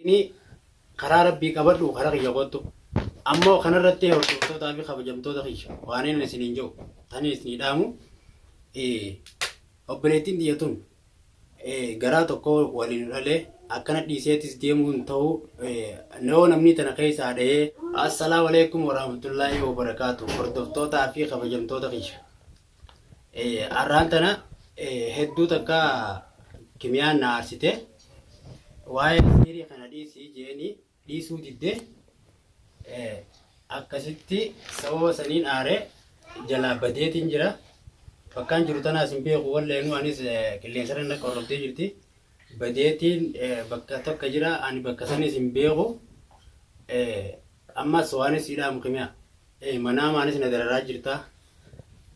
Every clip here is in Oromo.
Ini karaa rabbii qabadhu karaa kiyya qottu ammoo kanarratti hordoftoota fi kabajamtoota kiyya waan inni isiniin jiru tani isinii dhaamu obboleettiin diyyatun garaa tokko waliin dhalee akkana dhiiseetis deemuun ta'u noo namni tana keessaa dhahee assalaamu alaikum warahmatullaahi wabarakaatu hordoftootaa fi kabajamtoota kiyya arraan tana hedduu takka kimiyaan na aarsite waa'ee siirii kana dhiisii jeeni dhiisuu diddee akkasitti sababa saniin aaree jalaa badeetiin jira bakkaan jiru tanaas hin beeku walleenuu anis qilleensa irra qorrobdee jirti badeetiin bakka tokko jira ani bakka sanis hin beeku ammas waanis hidhaamu kimiyaa manaamaanis na dararaa jirta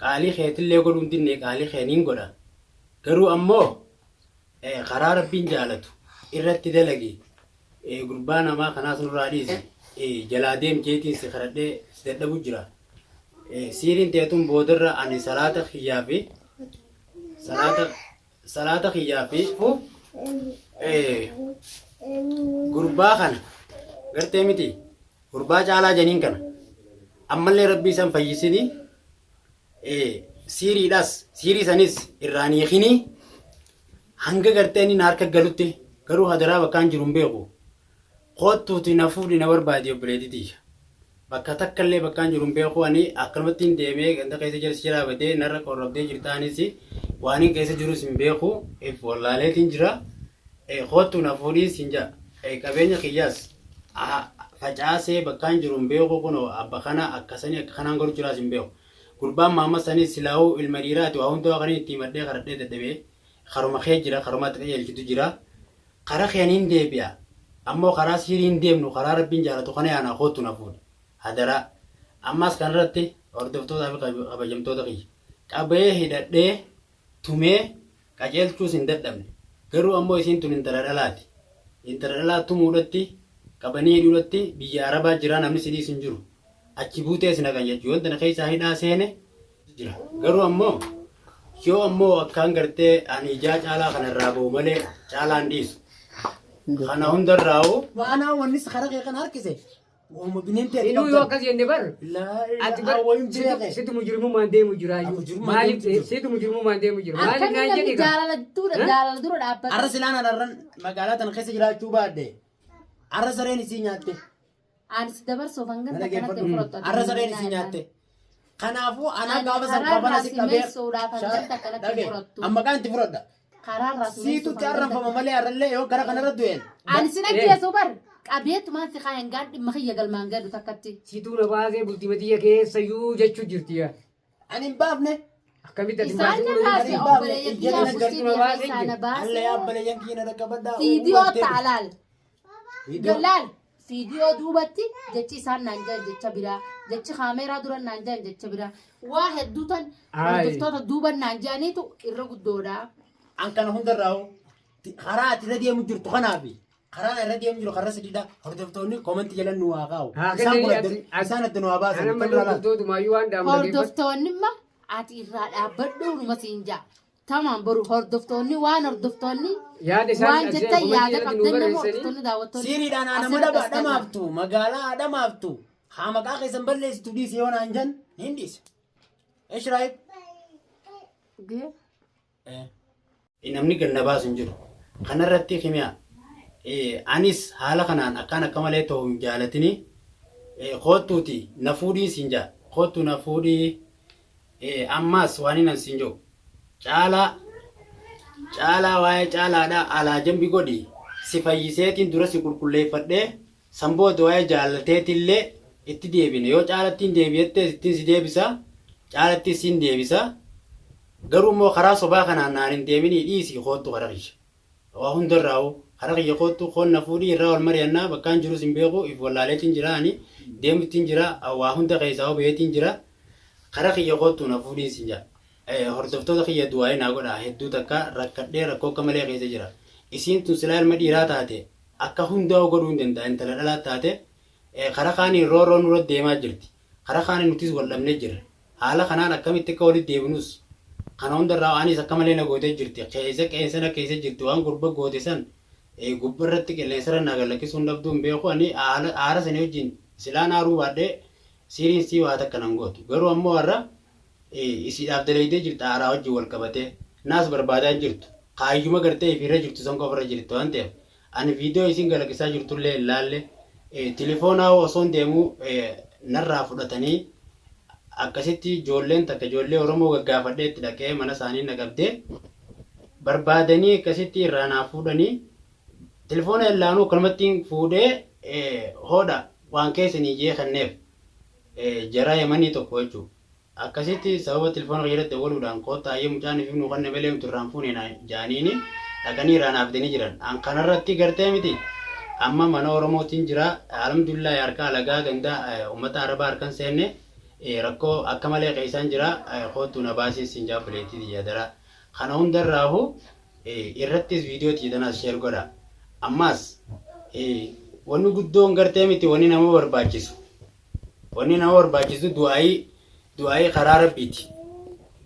qaalii keetillee godhuun dinne qaalii keeniin godha garuu ammoo karaa rabbiin jaalatu irratti dalagi gurbaa namaa kanaas nurraa dhiise jalaa deemteetiin si kadhadhee si dadhabu jira siiriin teetun boodarra ani salaata kiyyaa fi gurbaa kana gartee miti gurbaa caalaa janiin kana ammallee rabbii isaan fayyisini siiriidhaas siirii sanis irraan hiikinii hanga gartee inni harka galutti garuu hadaraa bakkaan jiru hin beeku kottuuti na fuudhi na barbaadi obboleettii bakka takkallee bakkaan jiru hin beeku ani akkanumatti hin deemee ganda keessa jirsi jiraabatee narra qorrobdee jirtaanis waan hin keessa jirus hin beeku wallaaleetiin jira kottu na fuudhii sinja qabeenya kiyyaas facaasee bakkaan jiru hin beeku kun abba kana akkasanii akka kanaan godhu jiraas hin beeku gurbaan maamma sanii silaa'uu ilma dhiiraati waa hundaa kan itti maddee kadhadhee dadhabee karuma kee jira karumatti qajeelchitu jira karaa keeniin deebi'a ammoo karaa siiriin deemnu karaa rabbiin jaalatu kana yaana kottu na fuudhi hadaraa ammas kanarratti hordoftootaa fi kabajamtoota kiyya qabee hidhadhee tumee qajeelchuus hin dadhabne garuu ammoo isiin tun intala dhalaati intala dhalaa tumuudhatti qabanii hidhuudhatti biyya arabaa jira namni sidiis hin jiru achi buutee si naqan jechuu wanta na keessaa hidhaa seene jira garuu ammoo yoo ammoo akkaan gartee ani ijaa caalaa kanarraa ba'u malee caalaan dhiisu kana hundarraa'u waanaa wanni sakara kee kan harkise Oma bineentii ati Inuu yoo akkas jenne bar ati bar situ mujrimuu maan deemu jira maaliif situ mujrimuu maan deemu jira maaliif naan jedhi jaalala dura dhaabbata arra silaan adarran magaalaa tan keessa jiraachuu baadde arra sareen isii nyaatte anis dabarsoo fangan kanatti fudhattu arra sareen isii nyaatte kanaafuu anaa gaafa sarbaafana si qabee amma kaan itti fudhadha siitu arranfama malee arrallee yoo gara kanarra du'een ani sina geessu bar qabeetu maan si kaayan gaadhi makiyya galmaan gaadhu takkatti situu na baasee bultimatiyya keessayyuu jechuu jirtiya ani hin baafne akkamitti ati isaan baasee obboleeyyan kiyyaa fuusiidhaa isaana alle yaabbalayyan kiyya na dhaqqabadhaa fiidiyoo taalaal galaal fiidiyoo duubatti jechi isaan naan jedhan jecha biraa jechi kaameeraa dura naan jedhan jecha biraa waa hedduutan hordoftoota duuban naan jedhaniitu irra guddoodha. An kana hundarraa'u karaa ati irra deemu jirtu kanaafi karaan irra deemu jiru karra sadiidha hordoftoonni koomantii jalan nu haa kaa'u isaan adda nu haa baasan hordoftoonni ma ati irraa dhaabbadhu numa siin jaa tamaan boru hordoftoonni waan hordoftoonni waan jettan yaada qabdan nama hordoftoonni daawwattoonni siiriidhaan nama dhamaaftu magaalaa dhamaaftu haa maqaa keessan balleessitu dhiise yoo naan jan hin dhiise ishraayib namni ganna baasu hin jiru kanarratti kimiyaa anis haala kanaan akkaan akka malee ta'u hin jaalatini kottuuti na fuudhii siin jaa kottu na fuudhii ammaas waan hin siin jiru caalaa waa'ee caalaadhaa alaa jambi godhi si fayyiseetiin dura si qulqulleeffadhee sanbooda waa'ee jaalateetillee itti deebine yoo caalattiin deebi'ettee ittiin si deebisa caalatti siin deebisa garuu immoo karaa sobaa kanaan naan hin deeminii dhiisii kottu karaa kiyya waa hundarraa'u karaa kiyya kottu qonna fuudhii irraa wal mari'annaa bakkaan jirus hin beeku if wallaaleetiin jiraani deemuttiin jira waa hunda keessaa beetiin jira karaa kiyya kottu na fuudhiin siin jaa hordoftoota kiyya du'aa'ee naa godha hedduu takka rakkadhee rakkoo akka malee keessa jira isiin tun silaa ilma dhiiraa taate akka hundaa godhuu hin danda'a intala dhalaa taate karaa kaaniin rooroo nurra deemaa jirti karaa kaaniin nutis wal dhabnee jirra haala kanaan akkamitti akka walitti deebinus kana hundarraa anis akka malee na gootee jirti keessa qeensana keessa jirti waan gurba goote san gubbarratti qilleensarra nagalakkisuun dhabduun beeku ani aara sanii wajjin silaan aaruu baadhee siiriin sii waa takka nan gootu garuu ammoo warra isiidhaaf dalaydee jirta aaraa wajjin wal qabatee naas barbaadaa jirtu kaayyuma gartee ifirra jirtu san qofarra jirtu waan ta'eef ani viidiyoo isin galakkisaa jirtullee ilaalle telefoonaa osoon deemuu narraa fudhatanii akkasitti ijoolleen takka ijoollee Oromoo gaggaafadhee itti dhaqee mana isaanii naqabdee barbaadanii akkasitti irraa naa fuudhanii telefoona illaanuu akkanumatti fuudhee hoodha waan keessanii jee kanneef jara yamanii tokko jechuudha. Akkasitti sababa telefoona fayyadatti waluudhaan koottaayyee mucaan fi nu kanne malee mutu irraan fuunee jaaniini dhaqanii irraan haftanii jiran. An kanarratti gartee miti amma mana Oromootiin jira alhamdulillah harka alagaa gandaa uummata Arabaa harkan seenne rakkoo akka malee qeessaan jira koottuu na baasee siin jaabbileetii yaadara. Kana hundarraahu irrattis viidiyoo tiitanaas sheer godha. Ammas wanni guddoon gartee miti wanni nama barbaachisu. Wanni nama barbaachisu du'aayii karaa rabbiiti.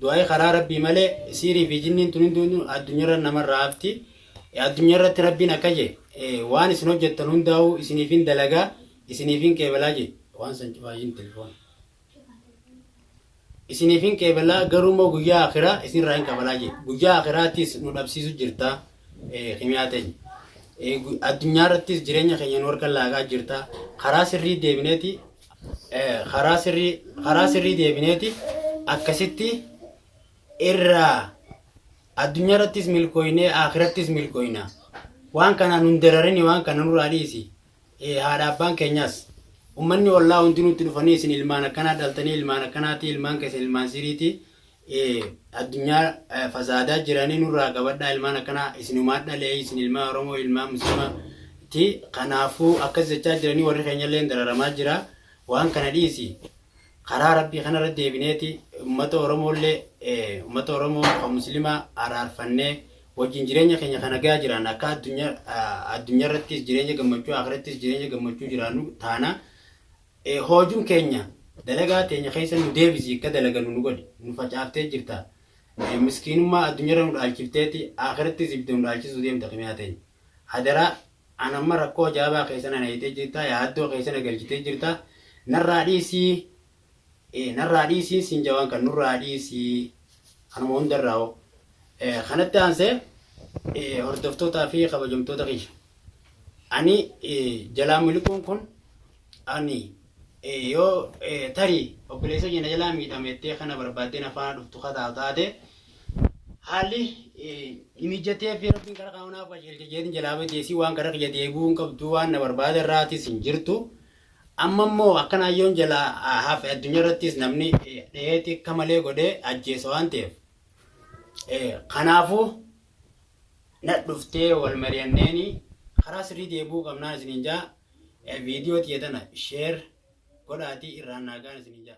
Du'aayii karaa rabbii malee siirii fi jinniin tun addunyaarra namarraa hafti. Addunyaarratti rabbiin akka jee waan isin hojjettan hundaa'u isiniifin dalagaa isiniifin qeebalaa jee waan san cufaayin telefoon. Isiniifin qeebalaa garuu immoo guyyaa akhiraa isinirraa hin qabalaa jee. Guyyaa akhiraattis nu dhabsiisu jirta himiyaa ta'e. Addunyaarrattis jireenya keenya nu harka laagaa jirta. Karaa sirrii deebineeti karaa sirrii deebineeti akkasitti irraa addunyaarrattis milkooynee akhirattis milkooyna. Waan kana nun dararini waan kana nurraa dhiisi. Haadha abbaan keenyas ummanni ollaa hundi nutti dhufanii isin ilmaan akkanaa dhaltanii ilmaan akkanaati ilmaan keessan ilmaan siriiti addunyaa fasaadaa jiranii nurraa qabadhaa ilmaan akkanaa isinumaa dhalee isin ilmaan Oromoo ilmaan Muslimaati kanaafuu akkas jechaa jiranii warri keenyallee dararamaa jira waan kana dhiisi karaa rabbii kanarra deebineeti uummata Oromoollee uummata Oromoo kan Muslimaa araarfannee wajjin jireenya keenya kana gaa jiran akka addunyaarrattis jireenya gammachuu akhirattis jireenya gammachuu jiraannu taana hojuun keenya dalagaa teenya keessa nu deebisi akka dalaganu nu godhi nu facaaftee jirta miskiinummaa addunyaarra nu dhaalchifteeti akhirattis ibidda nu dhaalchisuu deemta qimiyaa teenya hadara anamma rakkoo jaabaa keessa na hayitee jirta yaaddoo keessa na galchitee jirta narraa dhiisii siin jawaan kan nurraa dhiisii kanuma hundarraa'u kanatti aansee hordoftootaa fi kabajamtoota kiyya ani jalaa miliquun kun ani yoo tarii obboleessa keenya jalaa miidhamettee kana barbaaddeen afaan dhuftu kataa taate haalli mijatee fi rabbiin karaa qaamaaf qajeelcha jeetiin jalaa badeesii waan karaa kiyya deebi'uun qabdu waan na barbaada irraatis hin jirtu amma immoo akkana ayyoon jalaa hafe addunyaarrattis namni dheetii akka malee godhee ajjeesa waan ta'eef kanaafuu na dhuftee wal mari'anneeni karaa sirrii deebi'uu qabnaan isiniin jaa viidiyoo tiyatana sheer godhaatii irraan naagaan isiniin jaa.